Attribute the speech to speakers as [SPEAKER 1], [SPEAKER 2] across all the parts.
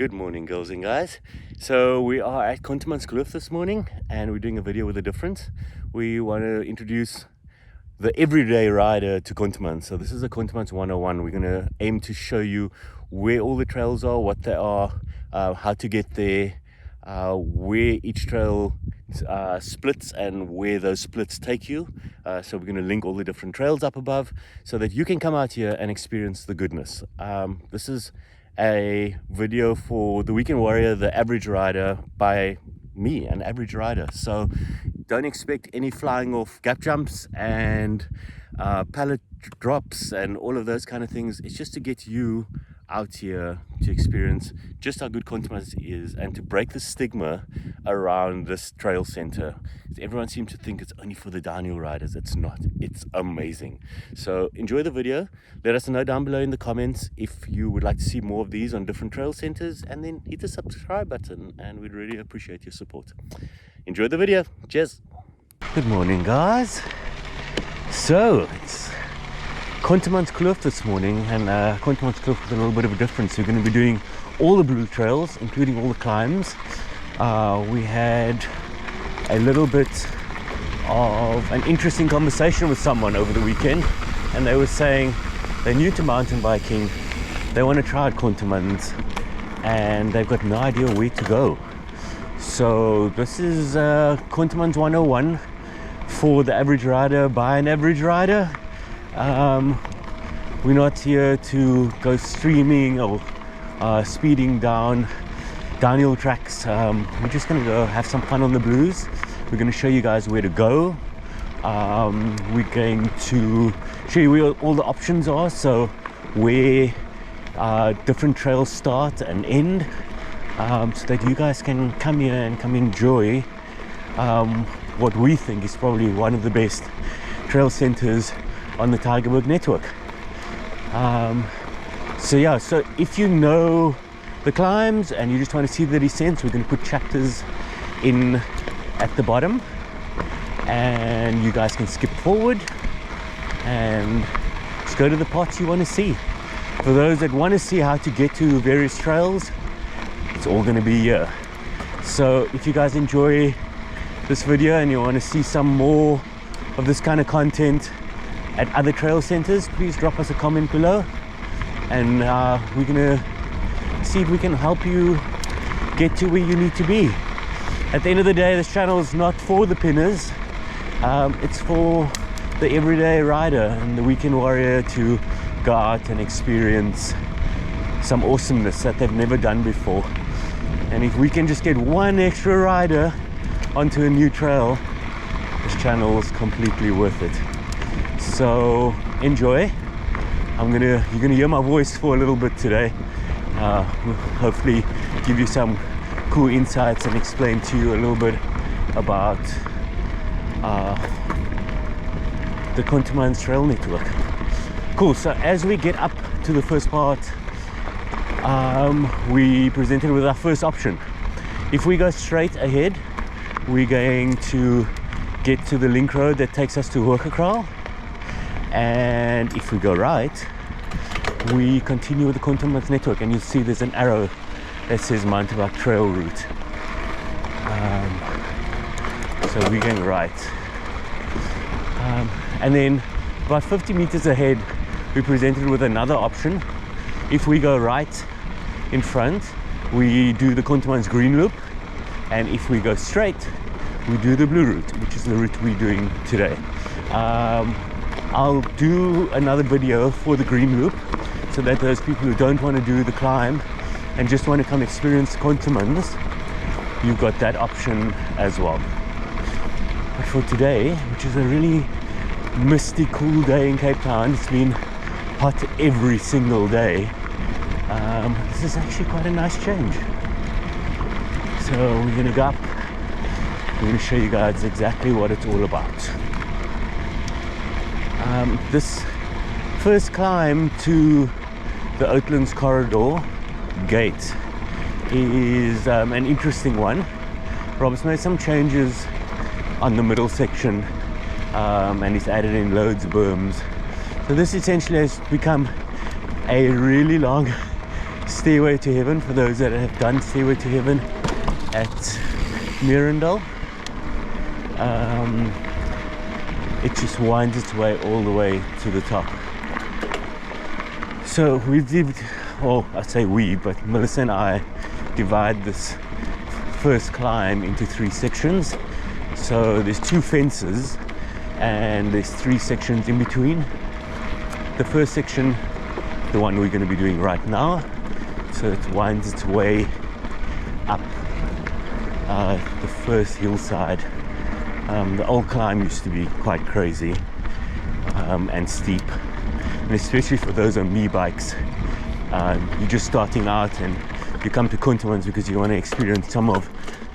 [SPEAKER 1] Good morning, girls and guys. So we are at Contermanskloof this morning and we're doing a video with a difference. We want to introduce the everyday rider to Contermans. So this is a Contermans 101. We're going to aim to show you where all the trails are, what they are, how to get there, where each trail splits and where those splits take you. So we're going to link all the different trails up above so that you can come out here and experience the goodness. This is a video for the weekend warrior, the average rider, by me, an average rider. So don't expect any flying off gap jumps and pallet drops and all of those kind of things. It's just to get you out here to experience just how good Contermans is and to break the stigma around this trail center. Everyone seems to think it's only for the downhill riders. It's not. It's amazing. So enjoy the video. Let us know down below in the comments if you would like to see more of these on different trail centers, and then hit the subscribe button, and we'd really appreciate your support. Enjoy the video. Cheers. Good morning, guys. So it's Contermanskloof this morning, and Contermanskloof with a little bit of a difference. We're going to be doing all the blue trails, including all the climbs. We had a little bit of an interesting conversation with someone over the weekend, and they were saying they're new to mountain biking, they want to try out Contermans, and they've got no idea where to go. So this is Contermans 101 for the average rider by an average rider. We're not here to go streaming or speeding down downhill tracks. We're just going to go have some fun on the blues. We're going to show you guys where to go. We're going to show you where all the options are, so where different trails start and end, so that you guys can come here and come enjoy what we think is probably one of the best trail centers on the Tygerberg network. So if you know the climbs and you just want to see the descents, we're going to put chapters in at the bottom, and you guys can skip forward and just go to the parts you want to see. For those that want to see how to get to various trails, it's all going to be here. So if you guys enjoy this video and you want to see some more of this kind of content at other trail centers, please drop us a comment below, and we're gonna see if we can help you get to where you need to be. At the end of the day, this channel is not for the pinners, it's for the everyday rider and the weekend warrior to go out and experience some awesomeness that they've never done before. And if we can just get one extra rider onto a new trail, this channel is completely worth it. So enjoy. You're gonna hear my voice for a little bit today. We'll hopefully give you some cool insights and explain to you a little bit about the Contermans trail network. Cool. So as we get up to the first part, we presented with our first option. If we go straight ahead, we're going to get to the link road that takes us to Hoogekraal. And if we go right, we continue with the Contermans network, and you'll see there's an arrow that says mountain bike trail route. So we're going right, and then about 50 meters ahead we presented with another option. If we go right in front, we do the Contermans green loop, and if we go straight, we do the blue route, which is the route we're doing today. I'll do another video for the green loop, so that those people who don't want to do the climb and just want to come experience Contermans, you've got that option as well. But for today, which is a really misty, cool day in Cape Town, it's been hot every single day, this is actually quite a nice change. So we're going to go up, we're going to show you guys exactly what it's all about. This first climb to the Oatlands corridor gate is an interesting one. Rob's made some changes on the middle section, and he's added in loads of berms. So this essentially has become a really long Stairway to Heaven, for those that have done Stairway to Heaven at Mirandal. It just winds its way all the way to the top. So we did, well, I say we, but Melissa and I divide this first climb into 3 sections. So there's 2 fences and there's 3 sections in between. The first section, the one we're going to be doing right now, so it winds its way up the first hillside. The old climb used to be quite crazy and steep, and especially for those on me bikes. You're just starting out and you come to Contermans because you want to experience some of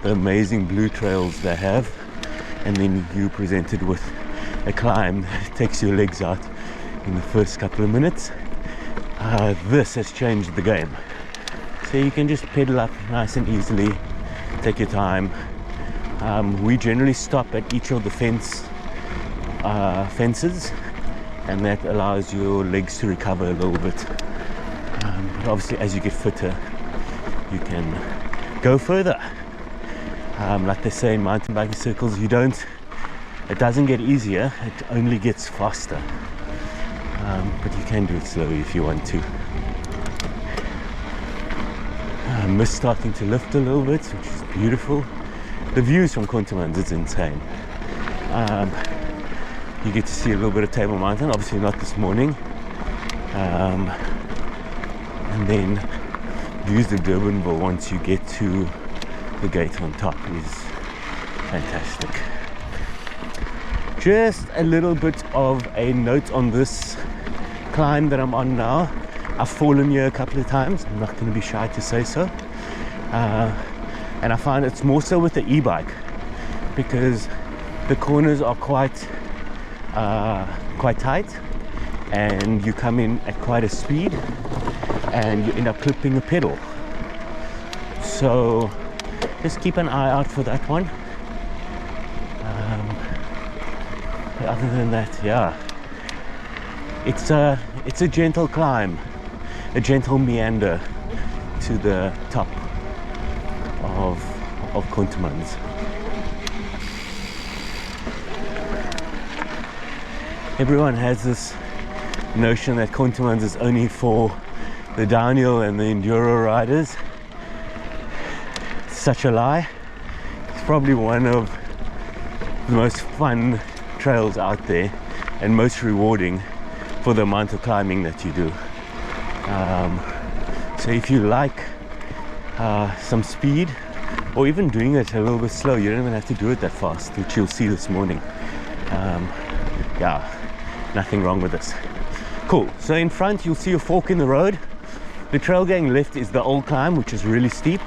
[SPEAKER 1] the amazing blue trails they have, and then you presented with a climb that takes your legs out in the first couple of minutes. This has changed the game, so you can just pedal up nice and easily, take your time. We generally stop at each of the fences, and that allows your legs to recover a little bit. But obviously as you get fitter you can go further. Like they say in mountain biking circles, it doesn't get easier, it only gets faster. But you can do it slowly if you want to. Mist starting to lift a little bit, which is beautiful. The views from Contermans, it's insane. You get to see a little bit of Table Mountain, obviously not this morning. And then views of Durbanville once you get to the gate on top is fantastic. Just a little bit of a note on this climb that I'm on now. I've fallen here a couple of times, I'm not going to be shy to say so. And I find it's more so with the e-bike, because the corners are quite tight and you come in at quite a speed and you end up clipping a pedal. So just keep an eye out for that one. But other than that, yeah, it's a gentle climb, a gentle meander to the top of Contermans. Everyone has this notion that Contermans is only for the downhill and the enduro riders. It's such a lie. It's probably one of the most fun trails out there and most rewarding for the amount of climbing that you do. So if you like some speed, or even doing it a little bit slow, you don't even have to do it that fast, which you'll see this morning. Yeah, nothing wrong with this. Cool. So in front you'll see a fork in the road. The trail going left is the old climb, which is really steep.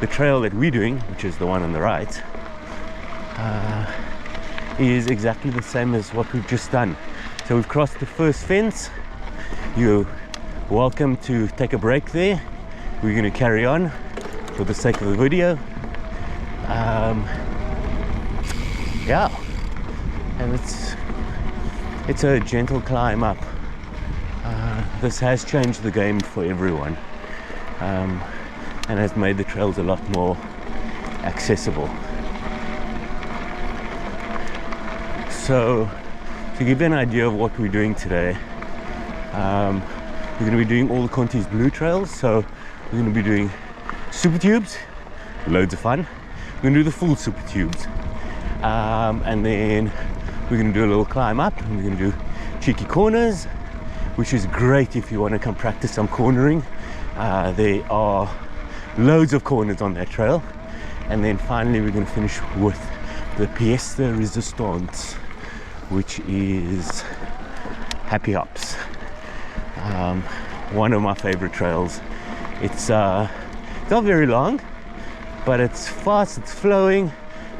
[SPEAKER 1] The trail that we're doing, which is the one on the right, is exactly the same as what we've just done. So we've crossed the first fence. You're welcome to take a break there. We're going to carry on for the sake of the video. Yeah, and it's a gentle climb up. This has changed the game for everyone, and has made the trails a lot more accessible. So to give you an idea of what we're doing today, we're going to be doing all the Conties blue trails. So we're going to be doing Supertubes, loads of fun. We're going to do the full Supertubes, and then we're going to do a little climb up, and we're going to do cheeky corners, which is great if you want to come practice some cornering. There are loads of corners on that trail. And then finally we're going to finish with the pièce de résistance, which is Happy Hops. One of my favorite trails. It's not very long, but it's fast, it's flowing,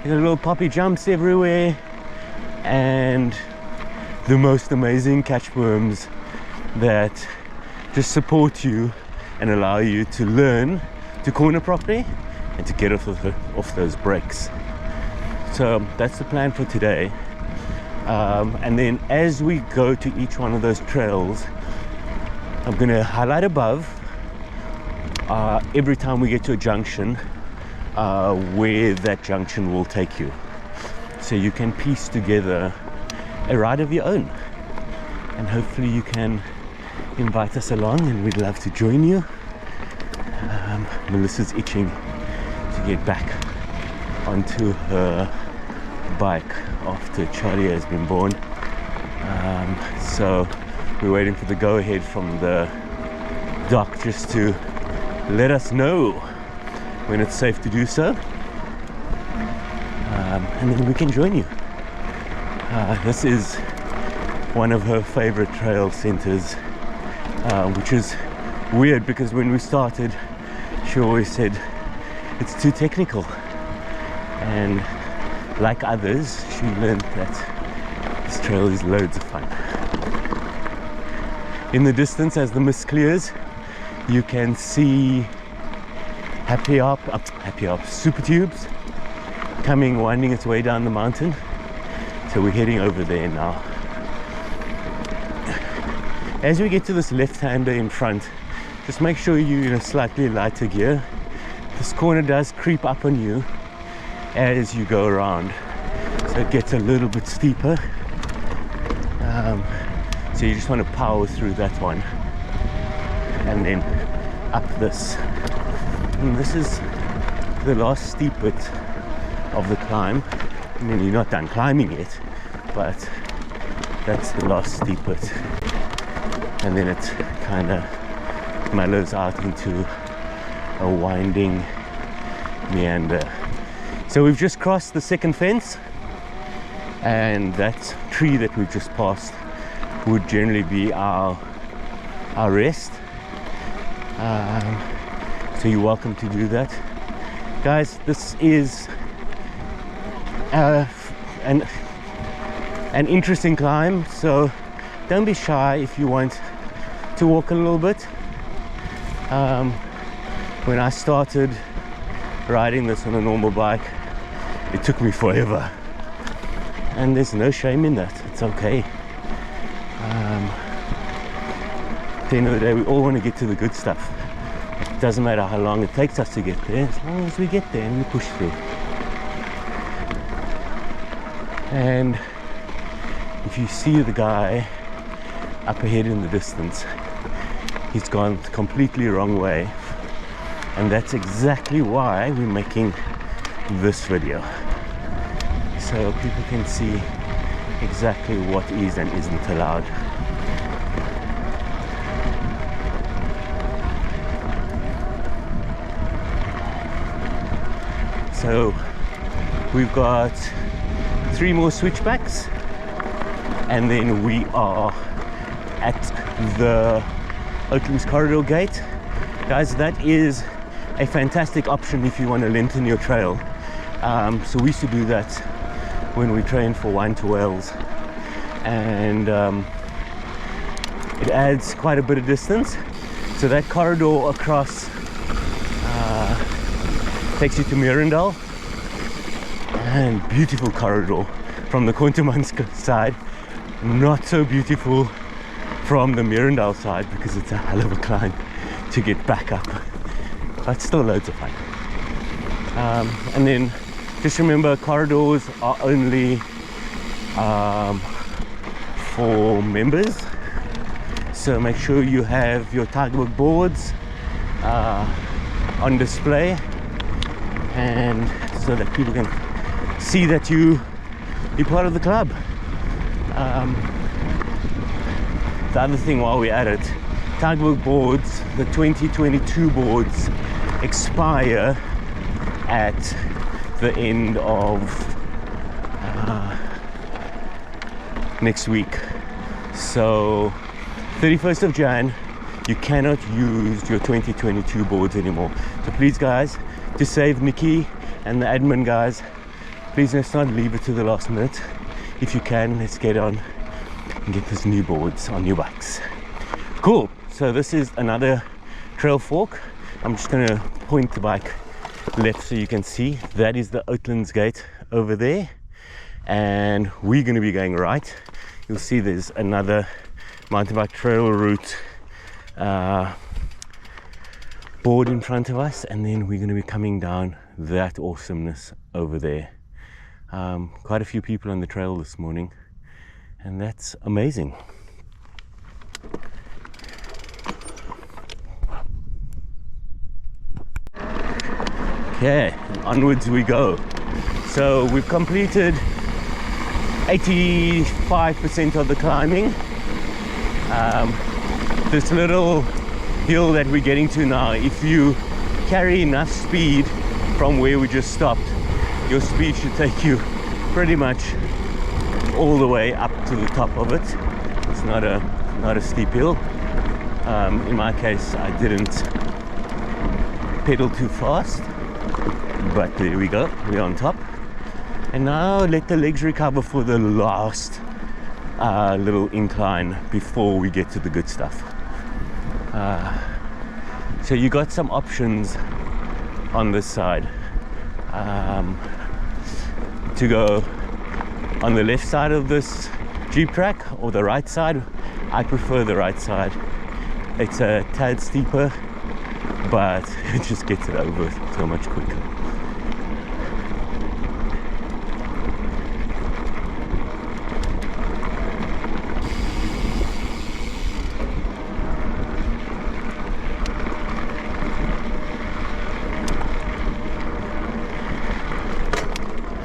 [SPEAKER 1] there's little poppy jumps everywhere, and the most amazing catch worms that just support you and allow you to learn to corner properly and to get off those brakes. So that's the plan for today. And then as we go to each one of those trails, I'm going to highlight above every time we get to a junction, where that junction will take you, so you can piece together a ride of your own, and hopefully you can invite us along, and we'd love to join you. Melissa's itching to get back onto her bike after Charlie has been born, so we're waiting for the go-ahead from the doc just to let us know when it's safe to do so, and then we can join you. This is one of her favorite trail centers, which is weird because when we started she always said it's too technical, and like others she learned that this trail is loads of fun. In the distance, as the mist clears, you can see Supertubes coming, winding its way down the mountain. So we're heading over there now. As we get to this left-hander in front, just make sure you're in a slightly lighter gear. This corner does creep up on you as you go around, so it gets a little bit steeper. So you just want to power through that one and then up this. And this is the last steep bit of the climb. I mean, you're not done climbing yet, but that's the last steep bit. And then it kind of mellows out into a winding meander. So we've just crossed the second fence, and that tree that we've just passed would generally be our rest. So you're welcome to do that, guys. This is an interesting climb, so don't be shy if you want to walk a little bit. When I started riding this on a normal bike, it took me forever, and there's no shame in that. It's okay. At the end of the day, we all want to get to the good stuff. It doesn't matter how long it takes us to get there, as long as we get there and we push through. And if you see the guy up ahead in the distance, he's gone completely wrong way, and that's exactly why we're making this video, so people can see exactly what is and isn't allowed. So we've got 3 more switchbacks, and then we are at the Oatlands corridor gate. Guys, that is a fantastic option if you want to lengthen your trail. So we used to do that when we trained for Wine to Wales, and it adds quite a bit of distance. So that corridor across takes you to Mirandal, and beautiful corridor from the Contermanskloof side, not so beautiful from the Mirandal side because it's a hell of a climb to get back up, but still loads of fun. And then just remember, corridors are only for members, so make sure you have your Tygerberg boards on display, and so that people can see that you're part of the club. The other thing while we're at it, Tygerberg boards, the 2022 boards expire at the end of next week. So 31st of Jan, you cannot use your 2022 boards anymore. So please guys, to save Nikki and the admin guys, please let's not leave it to the last minute. If you can, let's get on and get those new boards on new bikes. Cool. So this is another trail fork. I'm just going to point the bike left so you can see. That is the Oatlands gate over there, and we're going to be going right. You'll see there's another mountain bike trail route board in front of us, and then we're going to be coming down that awesomeness over there. Quite a few people on the trail this morning, and that's amazing. Okay, onwards we go. So we've completed 85% of the climbing. This little hill that we're getting to now, if you carry enough speed from where we just stopped, your speed should take you pretty much all the way up to the top of it. It's not a steep hill. In my case, I didn't pedal too fast, but there we go, we're on top. And now let the legs recover for the last little incline before we get to the good stuff. So you got some options on this side. To go on the left side of this Jeep track or the right side. I prefer the right side. It's a tad steeper, but it just gets it over so much quicker.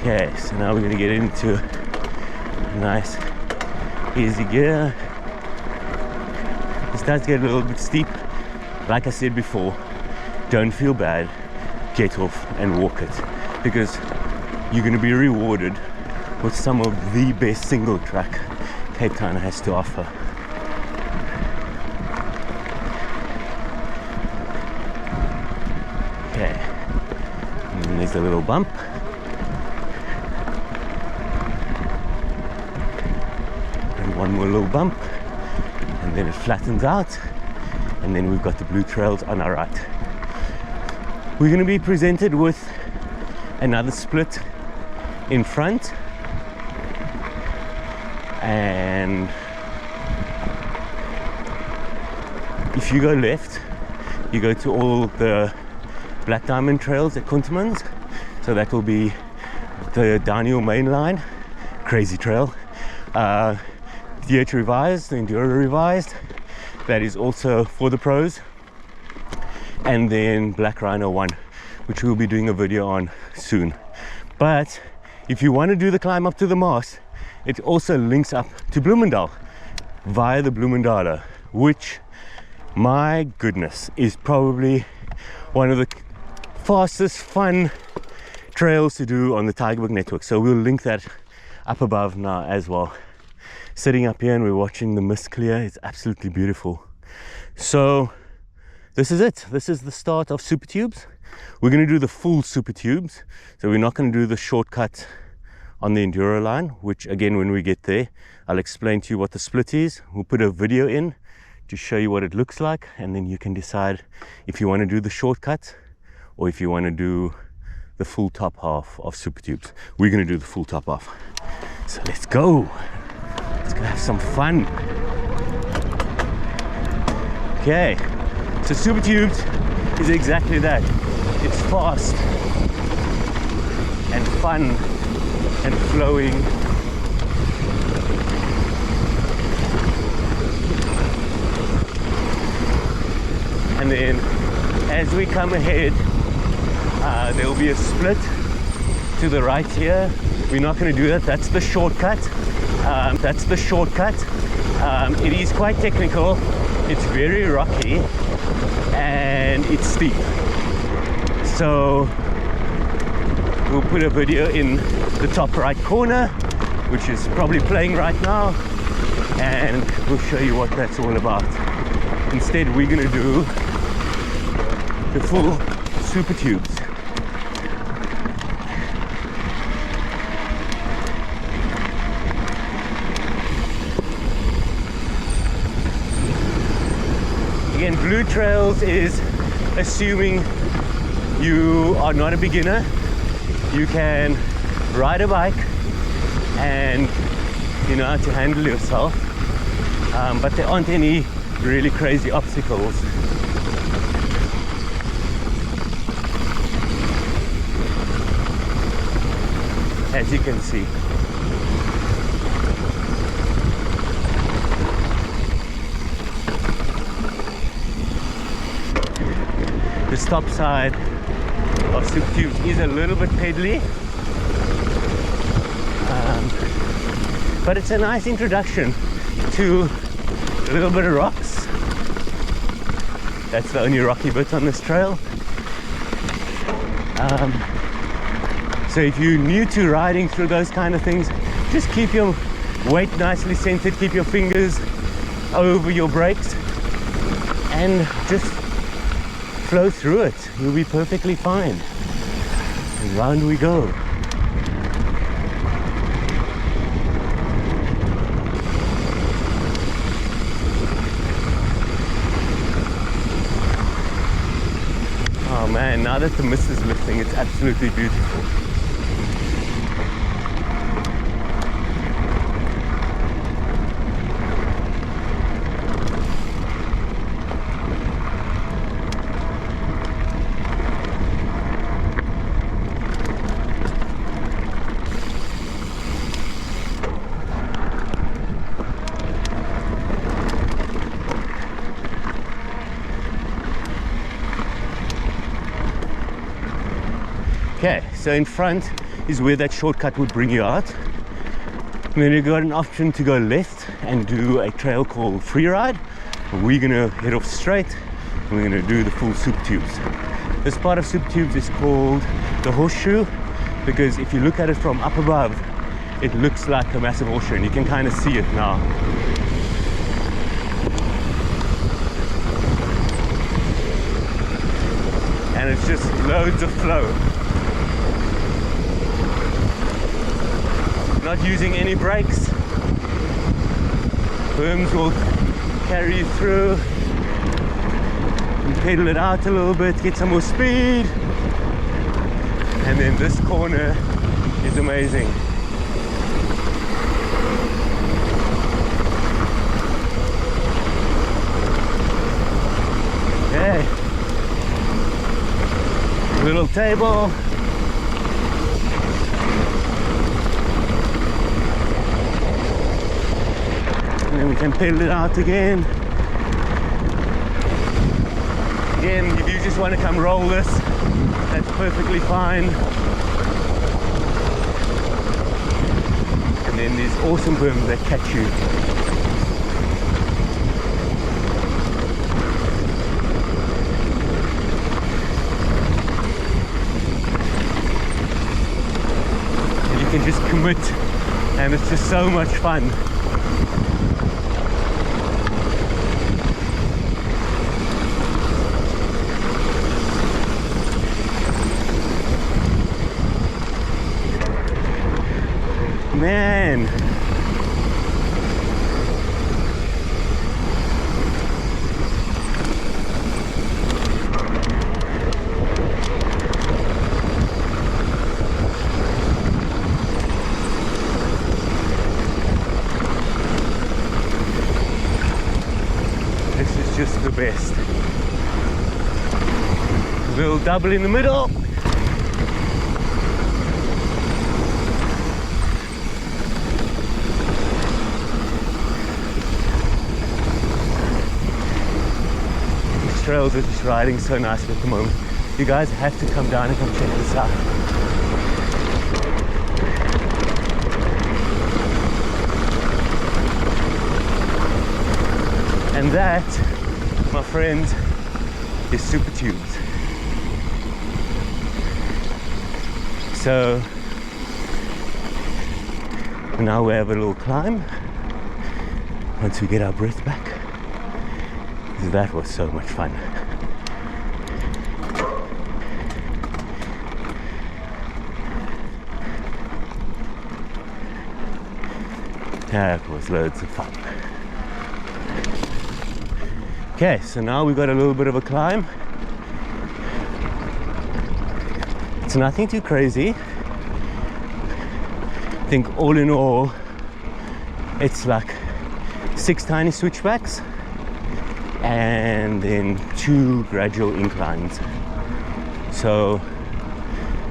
[SPEAKER 1] Okay, so now we're going to get into a nice easy gear. This does get a little bit steep. Like I said before, don't feel bad, get off and walk it, because you're going to be rewarded with some of the best single track Cape Town has to offer. Okay, and then there's a little bump. One more little bump, and then it flattens out, and then we've got the blue trails on our right. We're going to be presented with another split in front, and if you go left, you go to all the Black Diamond trails at Contermans, so that will be the downhill main line, crazy trail. DH revised, the Enduro revised, that is also for the pros, and then Black Rhino 1, which we'll be doing a video on soon. But if you want to do the climb up to the Mast, it also links up to Bloemendal via the Bloemendal, which, my goodness, is probably one of the fastest fun trails to do on the Tygerberg network. So we'll link that up above now as well. Sitting up here and we're watching the mist clear. It's absolutely beautiful. So this is it. This is the start of Supertubes. We're going to do the full Supertubes, so we're not going to do the shortcut on the Enduro line, which again, when we get there, I'll explain to you what the split is. We'll put a video in to show you what it looks like, and then you can decide if you want to do the shortcut or if you want to do the full top half of Supertubes. We're going to do the full top half. So let's go. Let's go have some fun. Okay, so Supertubes is exactly that. It's fast and fun and flowing. And then as we come ahead, there will be a split to the right here. We're not going to do that. That's the shortcut. It is quite technical. It's very rocky and it's steep. So we'll put a video in the top right corner, which is probably playing right now, and we'll show you what that's all about. Instead, we're going to do the full Supertubes. Again, Blue Trails is assuming you are not a beginner. You can ride a bike and you know how to handle yourself, but there aren't any really crazy obstacles. as you can see. The stop side of Supertubes is a little bit pedally, but it's a nice introduction to a little bit of rocks. That's the only rocky bit on this trail. So if you're new to riding through those kind of things, just keep your weight nicely centered, keep your fingers over your brakes, and just flow through it. You'll be perfectly fine. And round we go. Oh man, now that the mist is lifting, it's absolutely beautiful. Okay, so in front is where that shortcut would bring you out. And then you've got an option to go left and do a trail called Freeride. We're gonna head off straight and we're gonna do the full Supertubes. This part of Supertubes is called the horseshoe because if you look at it from up above, it looks like a massive horseshoe and you can kind of see it now. And it's just loads of flow. Not using any brakes. Berms will carry you through. You pedal it out a little bit, get some more speed. And then this corner is amazing. Okay. Little table. And then we can pedal it out again. Again, if you just want to come roll this, that's perfectly fine. And then these awesome berms that catch you. And you can just commit, and it's just so much fun. Man, this is just the best. A little double in the middle. Trails are just riding so nicely at the moment. You guys have to come down and come check this out. And that, my friends, is Supertubes. So now we have a little climb once we get our breath back. That was so much fun. That was loads of fun. Okay, so now we've got a little bit of a climb. It's nothing too crazy. I think all in all, it's like 6 tiny switchbacks and then 2 gradual inclines. So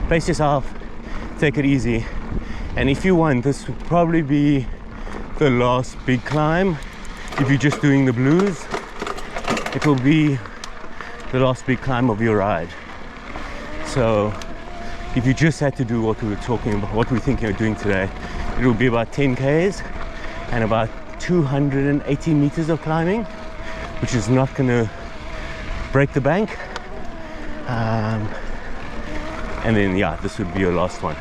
[SPEAKER 1] pace yourself, take it easy, And if you want, this would probably be the last big climb. If you're just doing the blues, it will be the last big climb of your ride. So if you just had to do what we were talking about, what we're thinking of doing today, it will be about 10 Ks and about 280 meters of climbing, which is not going to break the bank. And then, yeah, this would be your last one.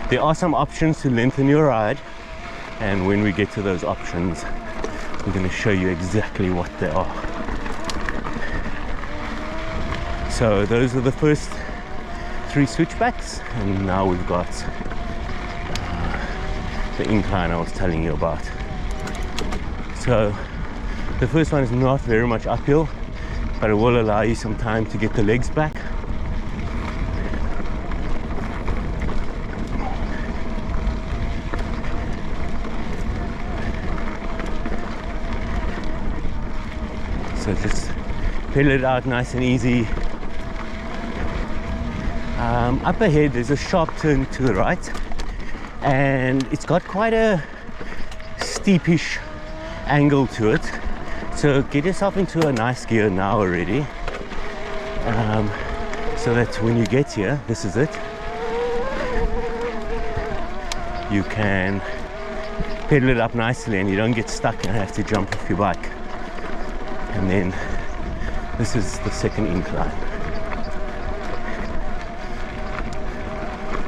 [SPEAKER 1] There are some options to lengthen your ride, and when we get to those options, we're going to show you exactly what they are. So those are the first 3 switchbacks, and now we've got the incline I was telling you about. So the first one is not very much uphill, but it will allow you some time to get the legs back. So just pedal it out nice and easy. Up ahead there's a sharp turn to the right, and it's got quite a steepish angle to it, so get yourself into a nice gear now already, so that when you get here, this is it, you can pedal it up nicely and you don't get stuck and have to jump off your bike. And then this is the second incline.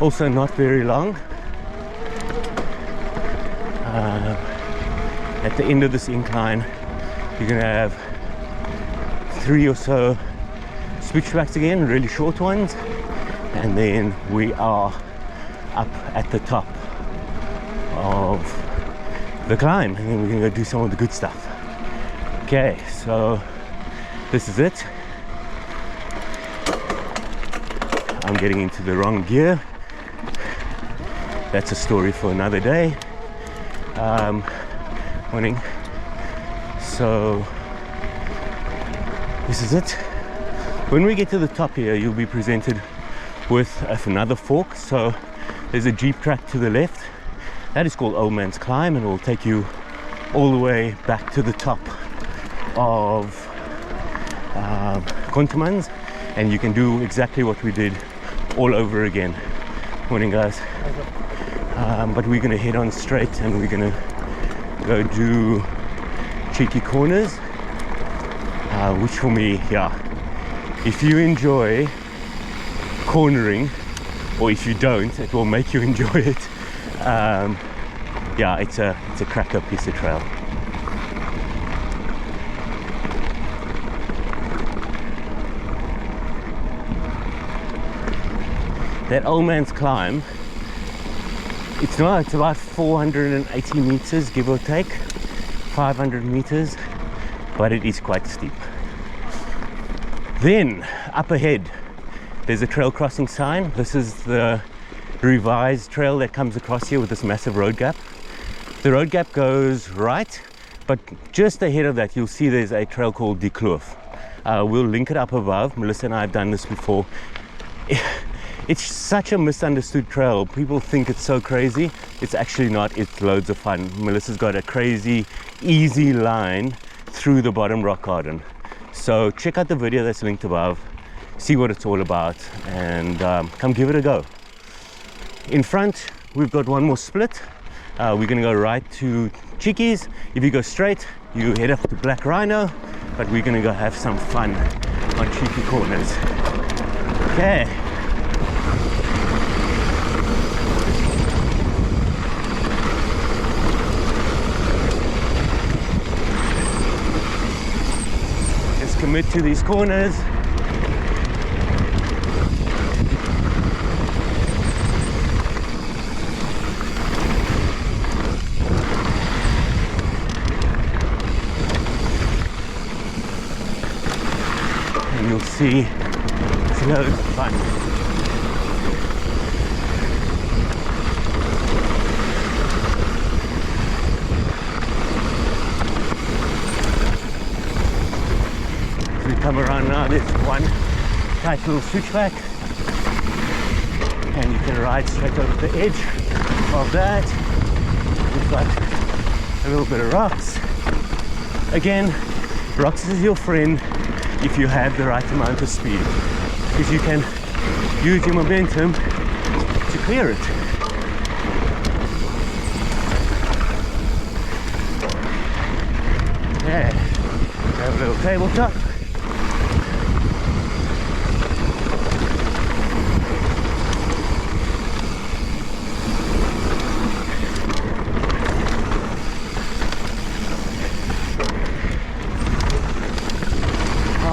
[SPEAKER 1] Also not very long. At the end of this incline, you're going to have 3 or so switchbacks again, really short ones, and then we are up at the top of the climb, and then we're going to go do some of the good stuff. Okay, so this is it. I'm getting into the wrong gear. That's a story for another day. Morning. So this is it. When we get to the top here, you'll be presented with another fork. So there's a jeep track to the left. That is called Oatlands Climb, and it will take you all the way back to the top of Contermans, and you can do exactly what we did all over again. Morning, guys. But we're going to head on straight, and we're going to go do cheeky corners, which for me, yeah, if you enjoy cornering, or if you don't, it will make you enjoy it. Yeah, it's a cracker piece of trail. That old man's climb, it's about 480 meters, give or take, 500 meters, but it is quite steep. Then up ahead there's a trail crossing sign. This is the revised trail that comes across here with this massive road gap. The road gap goes right, but just ahead of that you'll see there's a trail called the Kloof. We'll link it up above. Melissa and I have done this before. It's such a misunderstood trail. People think it's so crazy. It's actually not. It's loads of fun. Melissa's got a crazy, easy line through the bottom rock garden. So check out the video that's linked above, see what it's all about, and come give it a go. In front, we've got one more split. We're going to go right to Cheekies. If you go straight, you head up to Black Rhino, but we're going to go have some fun on cheeky corners. Okay. Commit to these corners. And you'll see it's loads of fun. Come around now, there's one tight little switchback, and you can ride straight over the edge. of that, we've got a little bit of rocks. Again, rocks is your friend if you have the right amount of speed, because you can use your momentum to clear it. Yeah, have a little tabletop.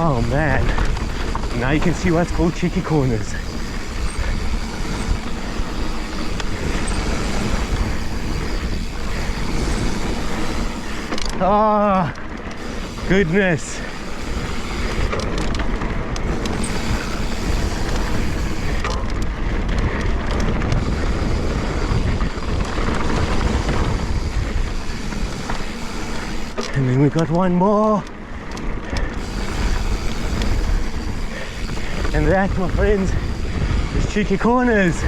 [SPEAKER 1] Oh man, now you can see what's called cheeky corners. Oh goodness. And then we've got one more. And that, my friends, is cheeky corners.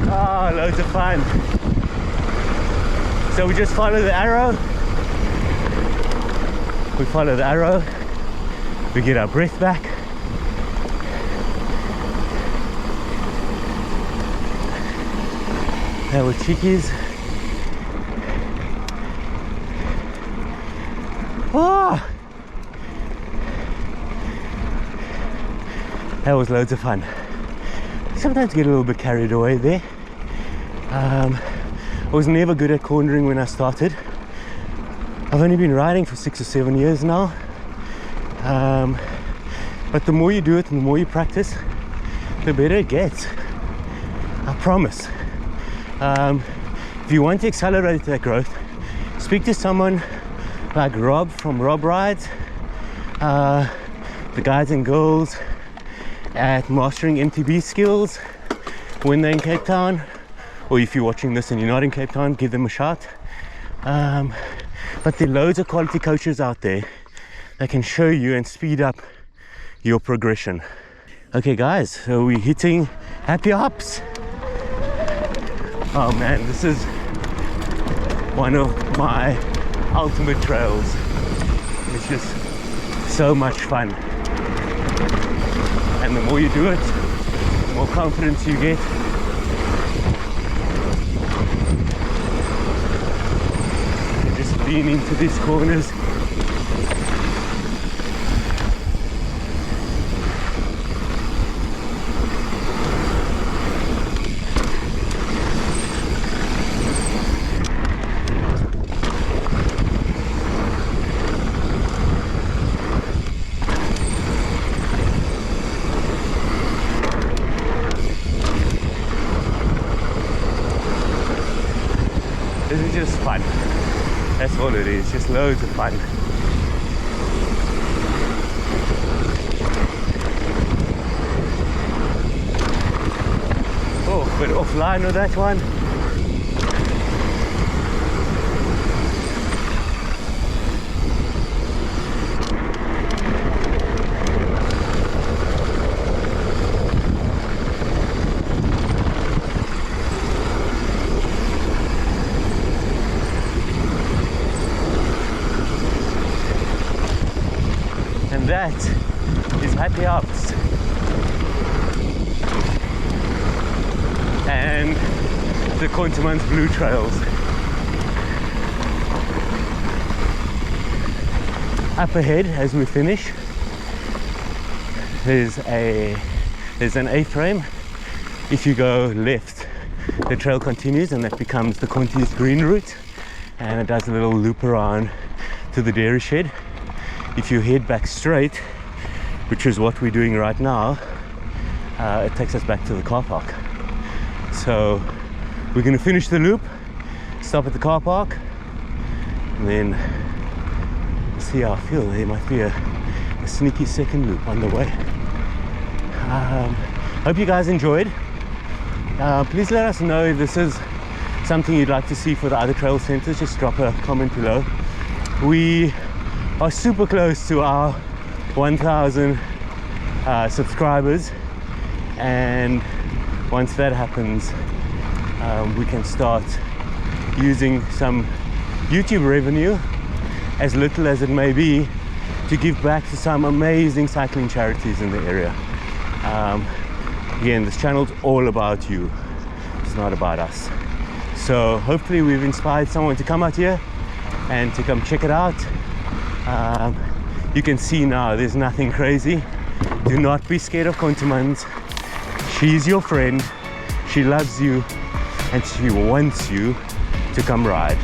[SPEAKER 1] Ah, oh, loads of fun. So we just follow the arrow. We follow the arrow. We get our breath back. That was cheekies. Oh, that was loads of fun. Sometimes get a little bit carried away there. I was never good at cornering when I started. I've only been riding for 6 or 7 years now. But the more you do it and the more you practice, the better it gets. I promise. If you want to accelerate that growth, speak to someone like Rob from Rob Rides, the guys and girls at Mastering MTB Skills when they're in Cape Town, or if you're watching this and you're not in Cape Town, give them a shout. But there are loads of quality coaches out there that can show you and speed up your progression. Okay guys, so we're hitting Happy Hops. Oh man, this is one of my ultimate trails. It's just so much fun, and the more you do it, the more confidence you get. You just lean into these corners. This is just fun. That's all it is, just loads of fun. Oh, a bit offline with that one. And that is Happy Hops. And the Contermanskloof Trails. Up ahead, as we finish, there's an A-frame. If you go left, the trail continues, and that becomes the Conties green route, and it does a little loop around to the dairy shed. If you head back straight, which is what we're doing right now, it takes us back to the car park. So we're going to finish the loop, stop at the car park, and then see how I feel. There might be a sneaky second loop on the way. Hope you guys enjoyed. Please let us know if this is something you'd like to see for the other trail centers. Just drop a comment below. We are super close to our 1,000 subscribers, and once that happens, we can start using some YouTube revenue, as little as it may be, to give back to some amazing cycling charities in the area. Again, this channel's all about you, it's not about us. So hopefully we've inspired someone to come out here and to come check it out. You can see now there's nothing crazy. Do not be scared of Contermans. She's your friend, she loves you, and she wants you to come ride.